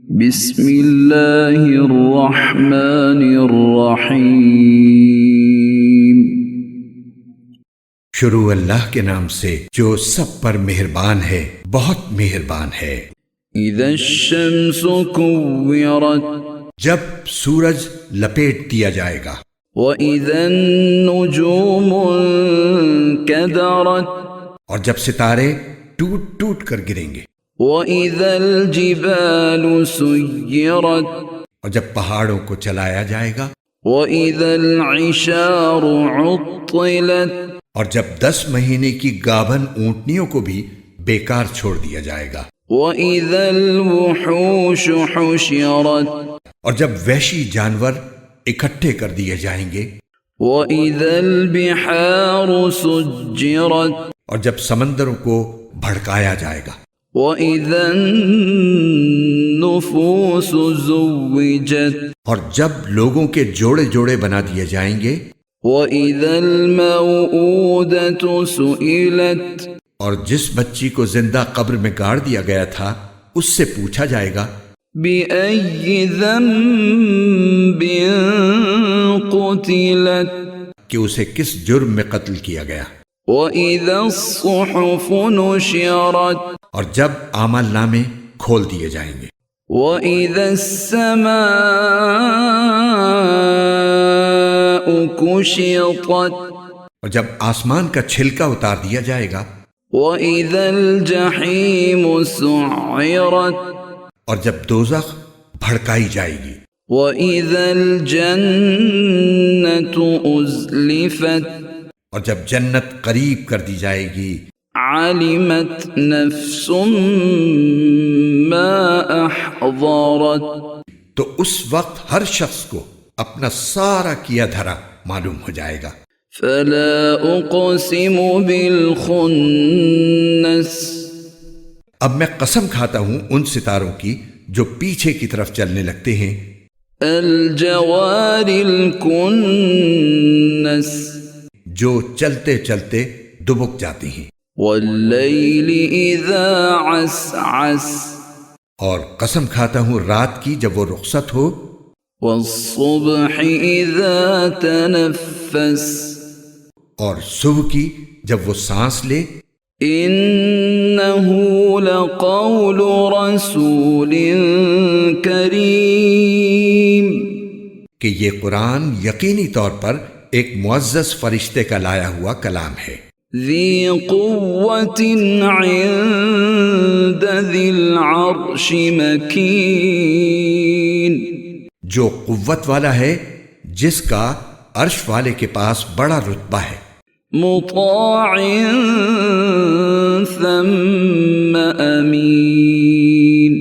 بسم اللہ الرحمن الرحیم۔ شروع اللہ کے نام سے جو سب پر مہربان ہے، بہت مہربان ہے۔ اذا الشمس كورت، جب سورج لپیٹ دیا جائے گا۔ وَإِذَا النُّجُومُ انكدرت، اور جب ستارے ٹوٹ ٹوٹ کر گریں گے۔ وَإِذَا الْجِبَالُ سُيِّرَتْ، اور جب پہاڑوں کو چلایا جائے گا۔ وَإِذَا الْعِشَارُ عُطِّلَتْ، اور جب 10 مہینے کی گابھن اونٹنیوں کو بھی بیکار چھوڑ دیا جائے گا۔ وَإِذَا الْوُحُوشُ حُشِرَتْ، اور جب وحشی جانور اکٹھے کر دیے جائیں گے۔ وَإِذَا الْبِحَارُ سُجِّرَتْ، اور جب سمندروں کو بھڑکایا جائے گا۔ وَإِذَا النُّفُوسُ زُوِّجَتْ، اور جب لوگوں کے جوڑے جوڑے بنا دیے جائیں گے۔ وَإِذَا الْمَوْءُودَةُ سُئِلَتْ، اور جس بچی کو زندہ قبر میں گاڑ دیا گیا تھا اس سے پوچھا جائے گا۔ بِأَيِّ ذَنبٍ قُتِلَتْ، کہ اسے کس جرم میں قتل کیا گیا۔ وَإِذَا الصُّحُفُ نُشِرَتْ، اور جب اعمال نامے کھول دیے جائیں گے۔ وَإِذَا السَّمَاءُ كُشِطَتْ، اور جب آسمان کا چھلکا اتار دیا جائے گا۔ وَإِذَا الْجَحِيمُ سُعِّرَتْ، اور جب دوزخ بھڑکائی جائے گی۔ وَإِذَا الْجَنَّةُ أُزْلِفَتْ، اور جب جنت قریب کر دی جائے گی۔ عَلِمَتْ نَفْسٌ مَّا أَحْضَرَتْ، تو اس وقت ہر شخص کو اپنا سارا کیا دھرا معلوم ہو جائے گا۔ فَلَا أُقْسِمُ بِالْخُنَّسِ، اب میں قسم کھاتا ہوں ان ستاروں کی جو پیچھے کی طرف چلنے لگتے ہیں۔ الْجَوَارِ الْكُنَّسِ، جو چلتے چلتے دبک جاتی ہیں۔ وَاللَّيْلِ إِذَا عَسْعَسَ، اور قسم کھاتا ہوں رات کی جب وہ رخصت ہو۔ وَالصُّبْحِ إِذَا تَنَفَّسَ، اور صبح کی جب وہ سانس لے۔ إِنَّهُ لَقَوْلُ رَسُولٍ كَرِيمٍ، کہ یہ قرآن یقینی طور پر ایک معزز فرشتے کا لایا ہوا کلام ہے۔ ذِي قُوَّةٍ عِندَ ذِي الْعَرْشِ مَكِينٍ، جو قوت والا ہے جس کا عرش والے کے پاس بڑا رتبہ ہے۔ مُطَاعٍ ثَمَّ أَمِينٍ،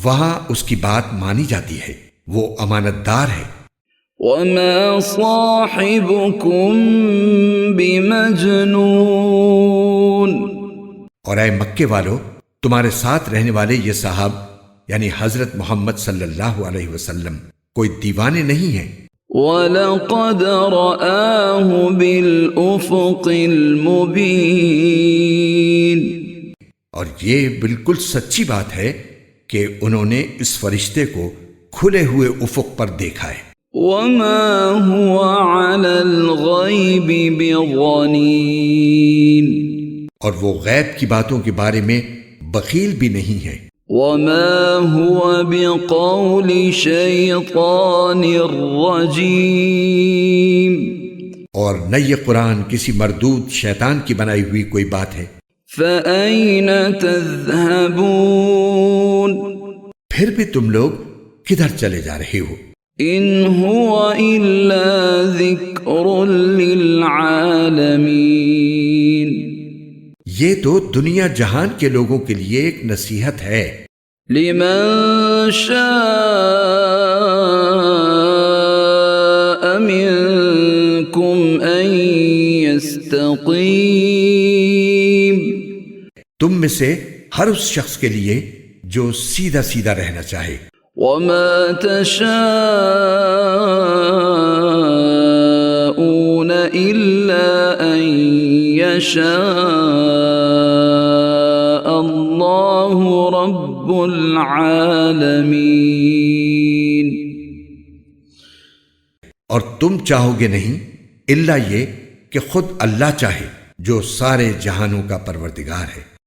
وہاں اس کی بات مانی جاتی ہے، وہ امانت دار ہے۔ وَمَا صَاحِبُكُم بِمَجْنُونٍ، اور اے مکے والو، تمہارے ساتھ رہنے والے یہ صاحب یعنی حضرت محمد صلی اللہ علیہ وسلم کوئی دیوانے نہیں ہیں۔ وَلَقَدْ رَآهُ بِالْأُفُقِ الْمُبِينِ، اور یہ بالکل سچی بات ہے کہ انہوں نے اس فرشتے کو کھلے ہوئے افق پر دیکھا ہے۔ وَمَا هُوَ عَلَى الْغَيْبِ بِضَنِينٍ، اور وہ غیب کی باتوں کے بارے میں بخیل بھی نہیں ہے۔ وَمَا هُوَ بِقَوْلِ شَيْطَانٍ رَّجِيمٍ، اور نہ یہ قرآن کسی مردود شیطان کی بنائی ہوئی کوئی بات ہے۔ فَأَيْنَ تَذْهَبُونَ، پھر بھی تم لوگ کدھر چلے جا رہے ہو؟ إِنْ هُوَ إِلَّا ذِكْرٌ لِّلْعَالَمِينَ، یہ تو دنیا جہان کے لوگوں کے لیے ایک نصیحت ہے۔ لِمَن شَاءَ مِنكُمْ أَن يَسْتَقِيمَ، تم میں سے ہر اس شخص کے لیے جو سیدھا سیدھا رہنا چاہے۔ وَمَا تَشَاءُونَ إِلَّا أَن يَشَاءَ اللَّهُ رَبُّ العالمين. اور تم چاہو گے نہیں الا یہ کہ خود اللہ چاہے جو سارے جہانوں کا پروردگار ہے.